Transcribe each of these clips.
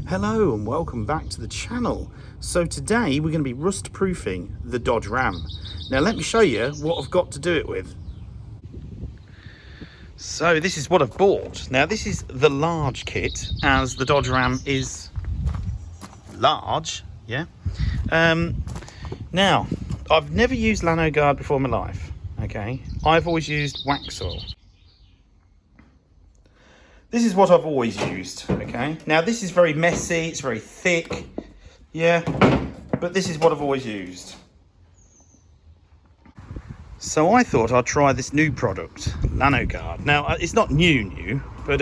Hello and welcome back to the channel. So today we're going to be rust proofing the Dodge Ram. Now let me show you what I've got to do it with. So this is what I've bought. Now this is the large kit, as the Dodge Ram is large, yeah. Now I've never used Lanoguard before in my life, okay. I've always used wax oil. This is what I've always used, okay? Now this is very messy, it's very thick, yeah, but this is what I've always used. So I thought I'd try this new product, Lanoguard. Now it's not new, but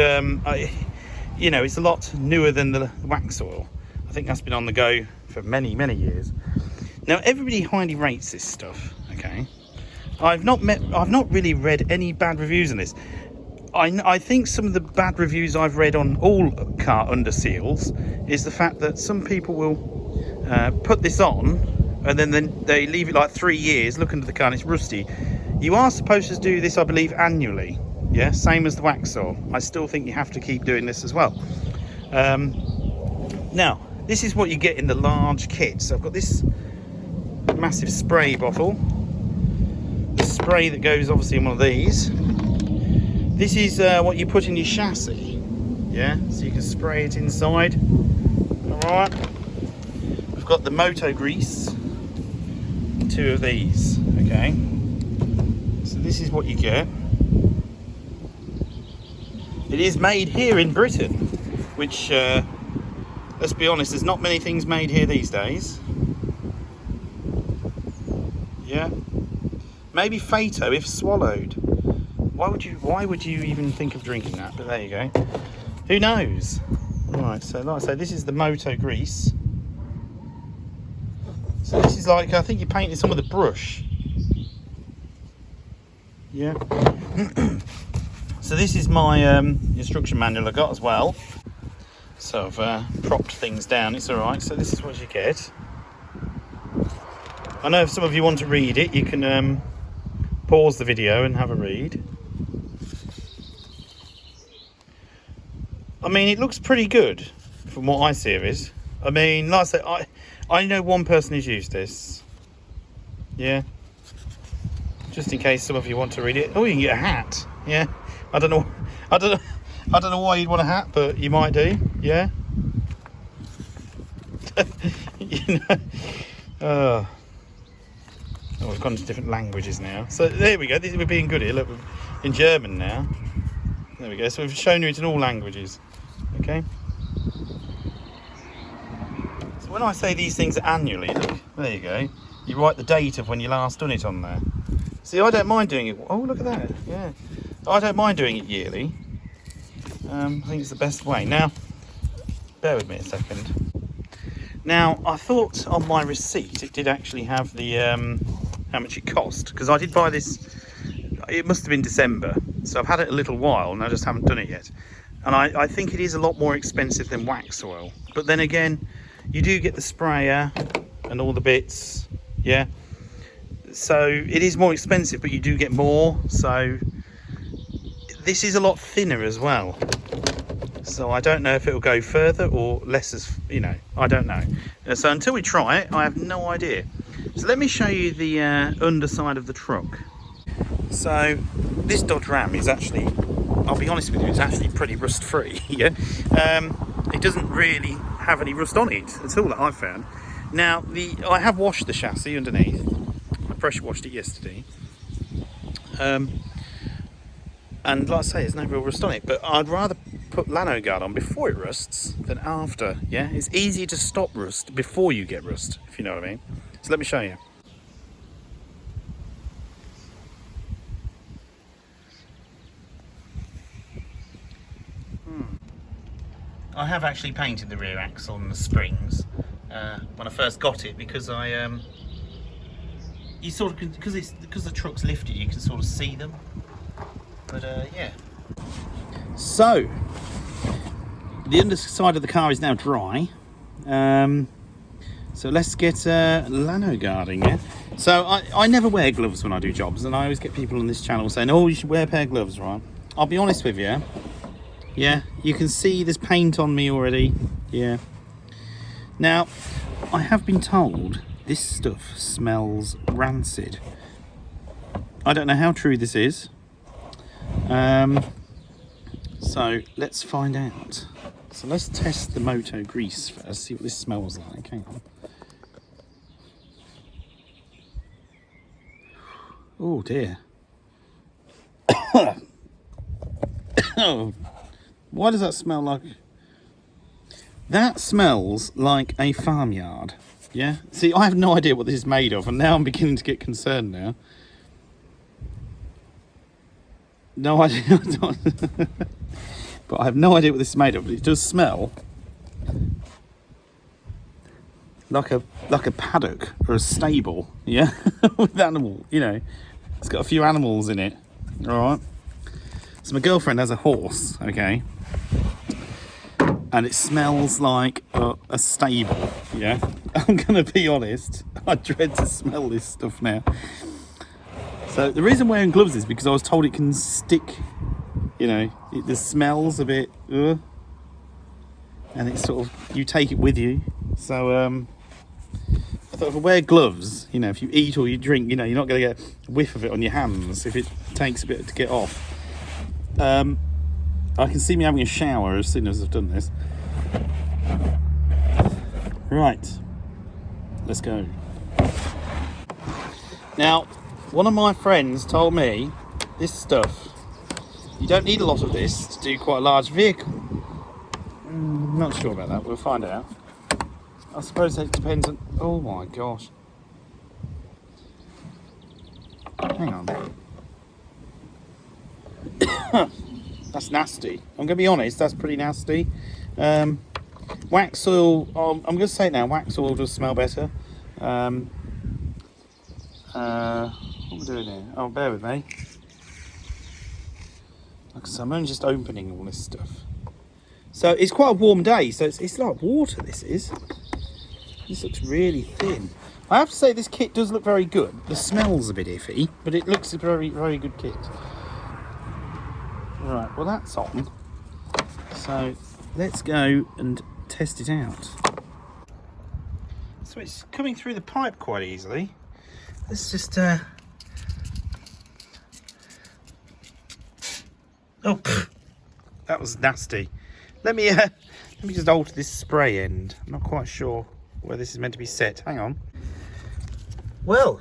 you know, it's a lot newer than the wax oil. I think that's been on the go for many years. Now everybody highly rates this stuff, okay? I've not really read any bad reviews on this. I think some of the bad reviews I've read on all car under seals is the fact that some people will put this on and then they leave it like 3 years, look under the car and it's rusty. You are supposed to do this, I believe, annually, yeah, same as the wax oil. I still think you have to keep doing this as well. Now this is what you get in the large kit. So I've got this massive spray bottle, the spray that goes obviously in one of these. This is what you put in your chassis, yeah, so you can spray it inside. All right, we've got the moto grease, 2 of these, okay. So this is what you get. It is made here in Britain, which, let's be honest, there's not many things made here these days. Yeah, maybe Fato if swallowed. Why would you even think of drinking that? But there you go. Who knows? Right, so like I say, this is the moto grease. So this is like, I think you painted some with a brush. Yeah. So this is my instruction manual I got as well. So I've propped things down, it's alright. So this is what you get. I know if some of you want to read it, you can pause the video and have a read. I mean, it looks pretty good from what I see of it. I mean, like I said, I know one person who's used this. Yeah. Just in case some of you want to read it. Oh, you can get a hat. Yeah. I don't know why you'd want a hat, but you might do. Yeah. You know. Oh, we've gone to different languages now. So there we go. We're being good here. Look, we're in German now. There we go. So we've shown you it in all languages. Okay. So when I say these things are annually, look, there you go. You write the date of when you last done it on there. See, I don't mind doing it. Oh, look at that. Yeah. I don't mind doing it yearly. I think it's the best way. Now, bear with me a second. Now, I thought on my receipt it did actually have the how much it cost, because I did buy this. It must have been December, so I've had it a little while and I just haven't done it yet. And I think it is a lot more expensive than wax oil. But then again, you do get the sprayer and all the bits, yeah. So it is more expensive, but you do get more. So this is a lot thinner as well. So I don't know if it'll go further or less, as you know, I don't know. So until we try it, I have no idea. So let me show you the underside of the truck. So this Dodge Ram is actually, I'll be honest with you, it's actually pretty rust free. Yeah, it doesn't really have any rust on it at all that I've found. Now I have washed the chassis underneath. I pressure washed it yesterday, and like I say, there's no real rust on it. But I'd rather put Lanoguard on before it rusts than after. Yeah, it's easier to stop rust before you get rust, if you know what I mean. So let me show you. I have actually painted the rear axle and the springs when I first got it, because you sort of, because the truck's lifted, you can sort of see them. But yeah. So the underside of the car is now dry. So let's get Lanoguarding, yeah. So I never wear gloves when I do jobs, and I always get people on this channel saying, "Oh, you should wear a pair of gloves," right? I'll be honest with you. Yeah, you can see there's paint on me already. Yeah, Now, I have been told this stuff smells rancid. I don't know how true this is. So let's find out. So let's test the Moto grease first, see what this smells like. Hang on. Oh dear. Oh, why does that smell like? That smells like a farmyard. Yeah. See, I have no idea what this is made of, and now I'm beginning to get concerned now. No idea. But I have no idea what this is made of. But it does smell like a paddock or a stable. Yeah, with animal. You know, it's got a few animals in it. All right. So my girlfriend has a horse. Okay. And it smells like a stable. Yeah. I'm gonna be honest. I dread to smell this stuff now. So the reason wearing gloves is because I was told it can stick. You know, the smell's a bit, and it's sort of, you take it with you. So I thought if I wear gloves, you know, if you eat or you drink, you know, you're not going to get a whiff of it on your hands if it takes a bit to get off. I can see me having a shower as soon as I've done this. Right, let's go. Now, one of my friends told me this stuff, you don't need a lot of this to do quite a large vehicle. I'm not sure about that, we'll find out. I suppose it depends on... Oh my gosh. Hang on. That's nasty. I'm going to be honest, that's pretty nasty. Wax oil, I'm going to say it now, wax oil does smell better. What are we doing here? Oh, bear with me. So I'm only just opening all this stuff. So it's quite a warm day, so it's like water, this is. This looks really thin. I have to say this kit does look very good. The smell's a bit iffy, but it looks a very, very good kit. Right, well that's on. So let's go and test it out. So it's coming through the pipe quite easily. Let's just... Oh, pfft. That was nasty. Let me just alter this spray end. I'm not quite sure where this is meant to be set. Hang on. Well,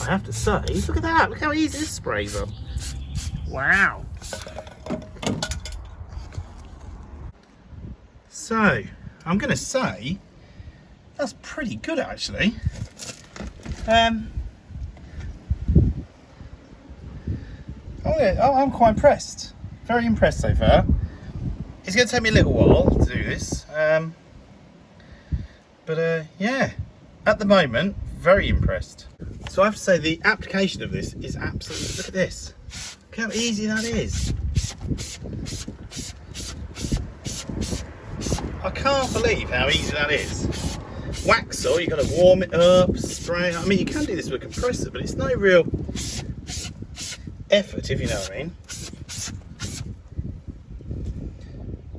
I have to say, look at that. Look how easy this sprays on. Wow. So, I'm going to say that's pretty good actually. Oh yeah, I'm quite impressed. Very impressed so far. It's going to take me a little while to do this. But yeah, at the moment, very impressed. So I have to say the application of this is absolutely, look at this. Look how easy that is. I can't believe how easy that is. Wax oil, you've got to warm it up, spray it. I mean, you can do this with a compressor, but it's no real effort, if you know what I mean.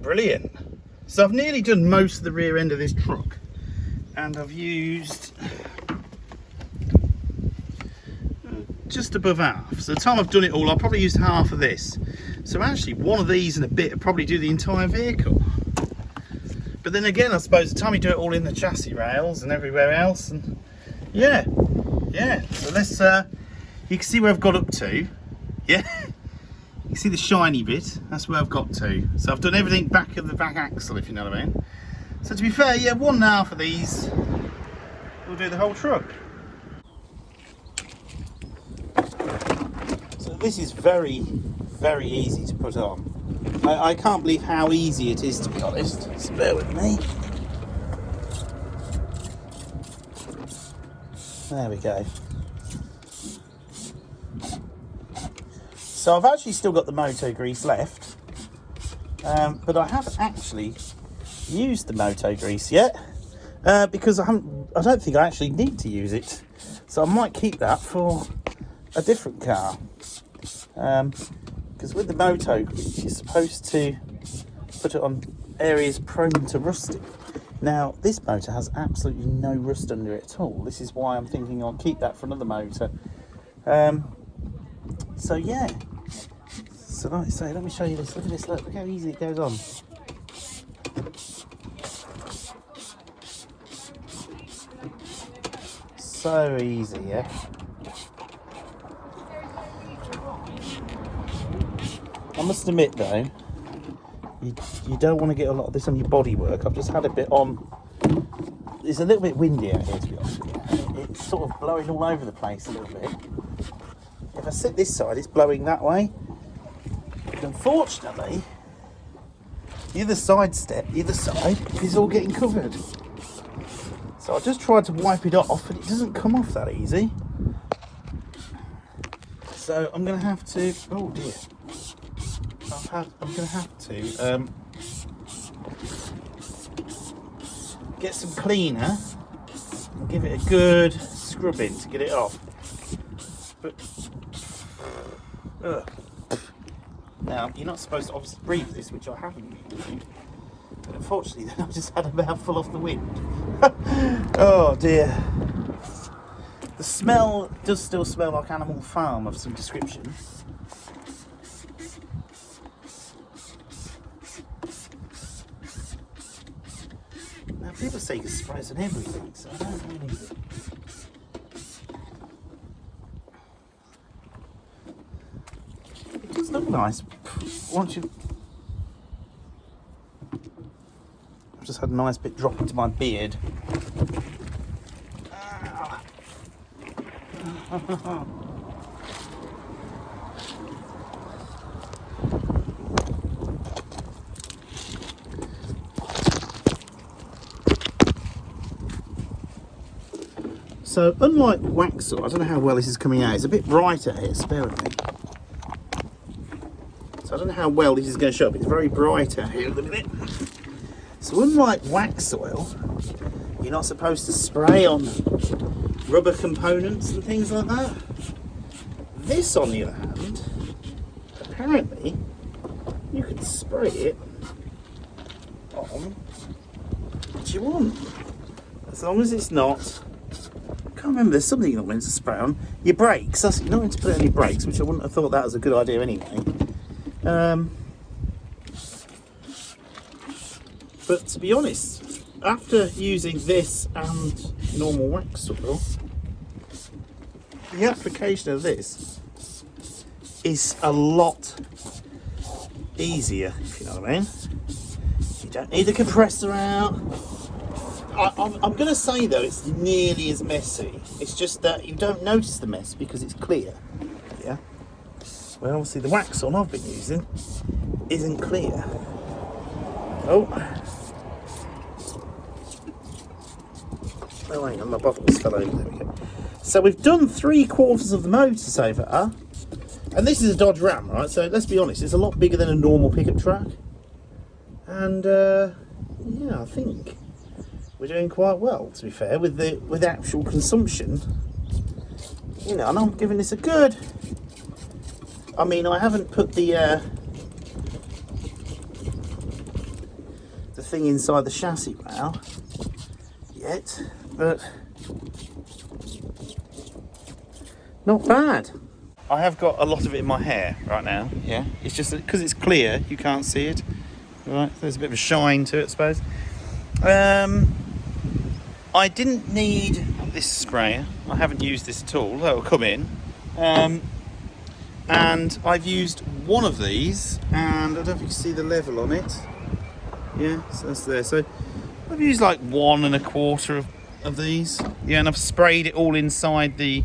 Brilliant. So I've nearly done most of the rear end of this truck, and I've used just above half. So the time I've done it all, I'll probably use half of this. So actually one of these and a bit will probably do the entire vehicle. But then again, I suppose the time you do it all in the chassis rails and everywhere else, and yeah. So let's you can see where I've got up to. Yeah, you can see the shiny bit, that's where I've got to. So I've done everything back of the back axle, if you know what I mean. So to be fair, yeah, 1.5 of these will do the whole truck. So this is very, very easy to put on. I can't believe how easy it is, to be honest. So bear with me. There we go. So I've actually still got the Moto grease left, but I haven't actually used the Moto grease yet because I don't think I actually need to use it. So I might keep that for a different car. Because with the Moto grease, you're supposed to put it on areas prone to rusting. Now, this motor has absolutely no rust under it at all. This is why I'm thinking I'll keep that for another motor. So yeah. So like I say, let me show you this. Look at this, look how easy it goes on. So easy, yeah. I must admit though, you don't want to get a lot of this on your bodywork. I've just had a bit on. It's a little bit windy out here, to be honest with you. It's sort of blowing all over the place a little bit. If I sit this side, it's blowing that way. But unfortunately, the other side is all getting covered. So I just tried to wipe it off, and it doesn't come off that easy. So I'm going to have to. Oh dear. I'm going to have to get some cleaner and give it a good scrubbing to get it off. But now you're not supposed to obviously breathe this, which I haven't been doing. But unfortunately, then I've just had a mouthful off the wind. Oh dear. The smell does still smell like Animal Farm of some description. Now people say you can spray on everything, so I don't really. It does look nice once you. I've just had a nice bit drop into my beard. So unlike wax oil, I don't know how well this is coming out. It's a bit brighter here, spare with me. So I don't know how well this is going to show up. It's very bright out here, look at it. So unlike wax oil, you're not supposed to spray on rubber components and things like that. This, on the other hand, apparently you can spray it on what you want, as long as it's not. I can't remember. There's something you're not meant to spray on your brakes. You're not meant to put it on your brakes, which I wouldn't have thought that was a good idea anyway. But to be honest, after using this and normal wax oil, the application of this is a lot easier, if you know what I mean. You don't need the compressor out. I'm going to say though, it's nearly as messy. It's just that you don't notice the mess because it's clear. Yeah. Well, obviously the wax on I've been using isn't clear. Oh, hang on, my bottles fell over. There we go. So we've done 3/4 of the motor so far, and this is a Dodge Ram, right? So let's be honest, it's a lot bigger than a normal pickup truck, and yeah, I think we're doing quite well, to be fair, with the actual consumption. You know, and I'm giving this a good. I mean, I haven't put the thing inside the chassis rail yet, but not bad. I have got a lot of it in my hair right now. Yeah, it's just because it's clear, you can't see it. Right, there's a bit of a shine to it, I suppose. I didn't need this sprayer. I haven't used this at all. That will come in. And I've used one of these, and I don't know if you can see the level on it. Yeah, so that's there. So I've used like 1 1/4 of these. Yeah, and I've sprayed it all inside the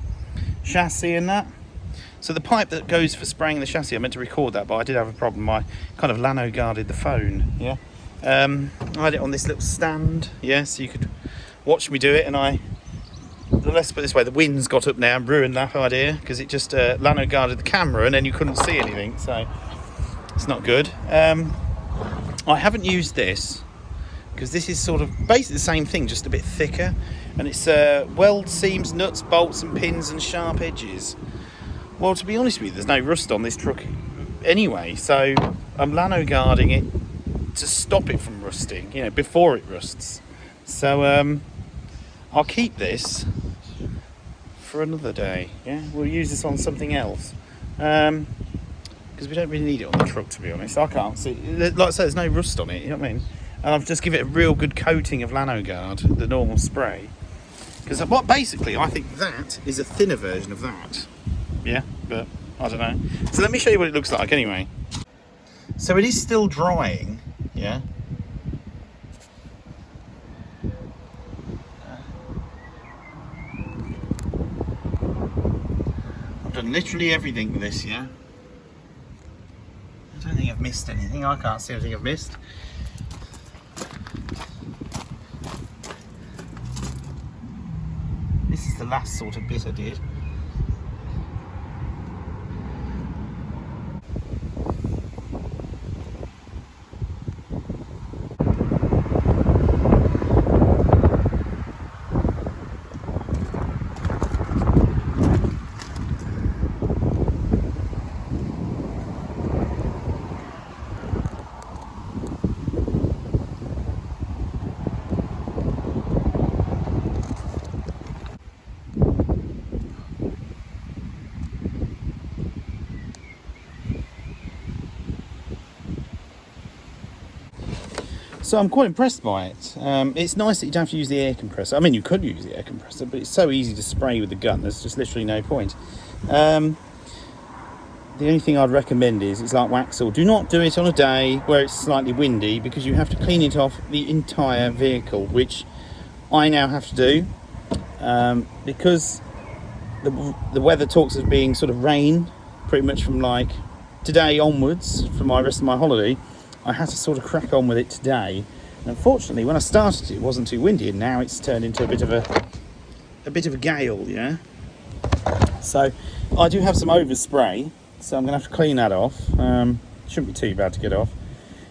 chassis and that. So the pipe that goes for spraying the chassis, I meant to record that, but I did have a problem. I kind of Lanoguarded the phone. Yeah. I had it on this little stand. Yeah, so you could watch me do it, and let's put it this way, the wind's got up now and ruined that idea, because it just Lanoguarded the camera and then you couldn't see anything, so it's not good. I haven't used this because this is sort of basically the same thing, just a bit thicker, and it's weld seams, nuts, bolts and pins and sharp edges. Well, to be honest with you, there's no rust on this truck anyway, so I'm Lanoguarding it to stop it from rusting, you know, before it rusts. So I'll keep this for another day. Yeah, we'll use this on something else. Because we don't really need it on the truck, to be honest. I can't see, like I said, there's no rust on it, you know what I mean? And I've just given it a real good coating of Lanoguard, the normal spray. Because what basically, I think that is a thinner version of that. Yeah, but I don't know. So let me show you what it looks like anyway. So it is still drying, yeah? I've done literally everything with this, yeah? I don't think I've missed anything. I can't see anything I've missed. This is the last sort of bit I did. So I'm quite impressed by it. It's nice that you don't have to use the air compressor. I mean, you could use the air compressor, but it's so easy to spray with the gun, there's just literally no point. The only thing I'd recommend is, it's like Waxall, do not do it on a day where it's slightly windy, because you have to clean it off the entire vehicle, which I now have to do, because the weather talks of being sort of rain pretty much from like today onwards for my rest of my holiday. I had to sort of crack on with it today. And unfortunately, when I started, it wasn't too windy, and now it's turned into a bit of a gale, yeah. So I do have some overspray, so I'm going to have to clean that off. Shouldn't be too bad to get off.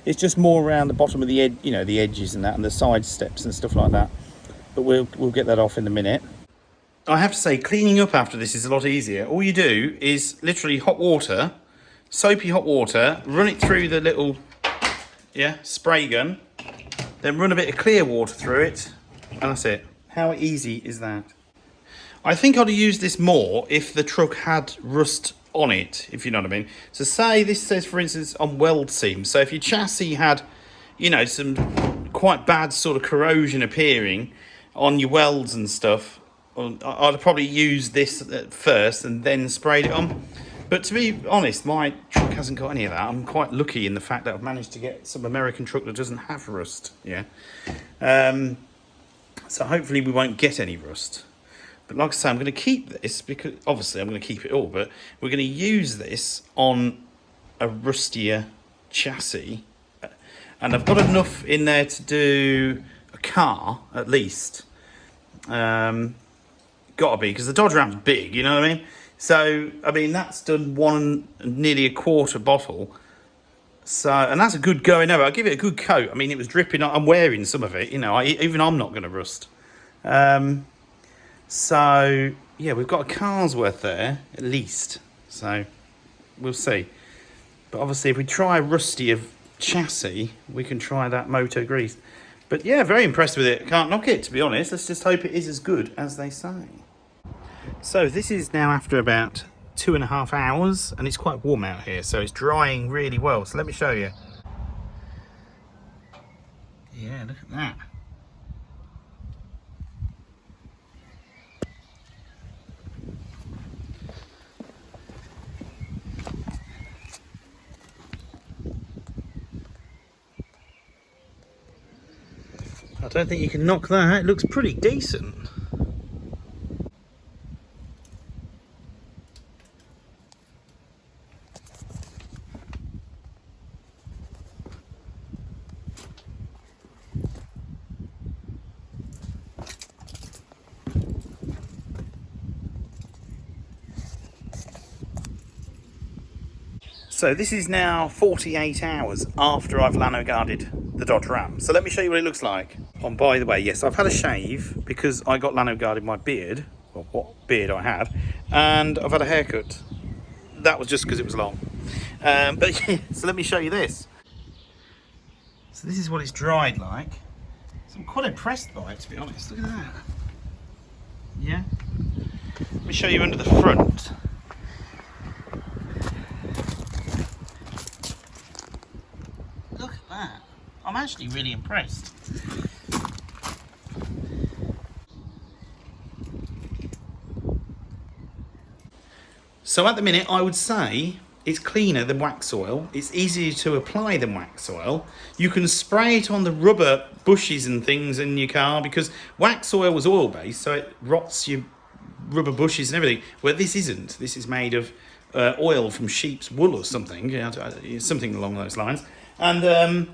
It's just more around the bottom of the the edges and that, and the side steps and stuff like that. But we'll get that off in a minute. I have to say, cleaning up after this is a lot easier. All you do is literally hot water, soapy hot water, run it through the little spray gun, then run a bit of clear water through it, and that's it. How easy is that? I think I'd use this more if the truck had rust on it, if you know what I mean. So say this says, for instance, on weld seams. So if your chassis had, some quite bad sort of corrosion appearing on your welds and stuff, I'd probably use this at first and then sprayed it on. But to be honest, my truck hasn't got any of that. I'm quite lucky in the fact that I've managed to get some American truck that doesn't have rust. Yeah. So hopefully we won't get any rust. But like I say, I'm going to keep this because obviously I'm going to keep it all. But we're going to use this on a rustier chassis, and I've got enough in there to do a car at least. Got to be, because the Dodge Ram's big. You know what I mean? So, I mean, that's done nearly a quarter bottle. So, and that's a good going over. I'll give it a good coat. I mean, it was dripping. I'm wearing some of it, even I'm not going to rust. So, yeah, we've got a car's worth there, at least. So, we'll see. But obviously, if we try a rustier chassis, we can try that motor grease. But yeah, very impressed with it. Can't knock it, to be honest. Let's just hope it is as good as they say. So this is now after about 2.5 hours, and it's quite warm out here, so it's drying really well. So let me show you. Yeah, look at that. I don't think you can knock that. It looks pretty decent. So this is now 48 hours after I've Lanoguarded the Dodge Ram. So let me show you what it looks like. Oh, by the way, yes, I've had a shave because I got Lanoguarded my beard, well, what beard I had, and I've had a haircut. That was just because it was long. But yeah, so let me show you this. So this is what it's dried like. So I'm quite impressed by it, to be honest. Look at that. Yeah. Let me show you under the front. Look at that. I'm actually really impressed. So at the minute, I would say it's cleaner than wax oil. It's easier to apply than wax oil. You can spray it on the rubber bushes and things in your car, because wax oil was oil-based, so it rots your rubber bushes and everything. Well, this isn't. This is made of oil from sheep's wool or something, something along those lines. And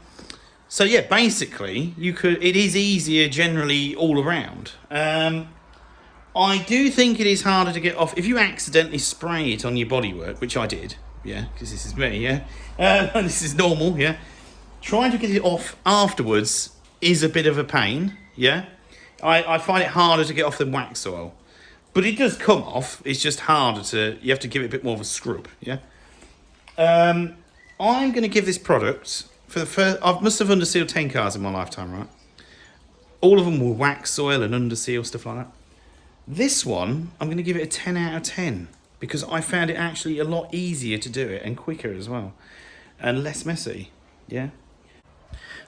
so yeah, basically, it is easier generally all around. I do think it is harder to get off if you accidentally spray it on your bodywork, which I did, yeah, because this is me, yeah. This is normal, yeah. Trying to get it off afterwards is a bit of a pain, yeah. I find it harder to get off than wax oil, but it does come off. It's just harder you have to give it a bit more of a scrub, yeah. I'm going to give this product for the first. I must have undersealed 10 cars in my lifetime, right? All of them were wax oil and underseal stuff like that. This one, I'm going to give it a 10 out of 10 because I found it actually a lot easier to do it and quicker as well and less messy, yeah?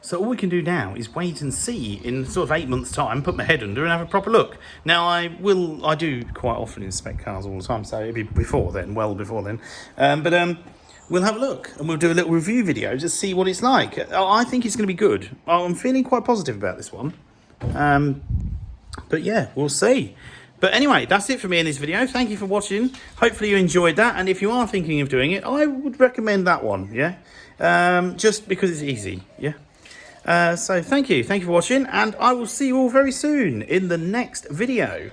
So all we can do now is wait and see in sort of 8 months' time, put my head under and have a proper look. Now I do quite often inspect cars all the time, so it'll be before then, well before then. We'll have a look and we'll do a little review video to see what it's like. I think it's going to be good. I'm feeling quite positive about this one. But yeah, we'll see. But anyway, that's it for me in this video. Thank you for watching. Hopefully you enjoyed that. And if you are thinking of doing it, I would recommend that one, yeah? Just because it's easy, yeah? So thank you. Thank you for watching. And I will see you all very soon in the next video.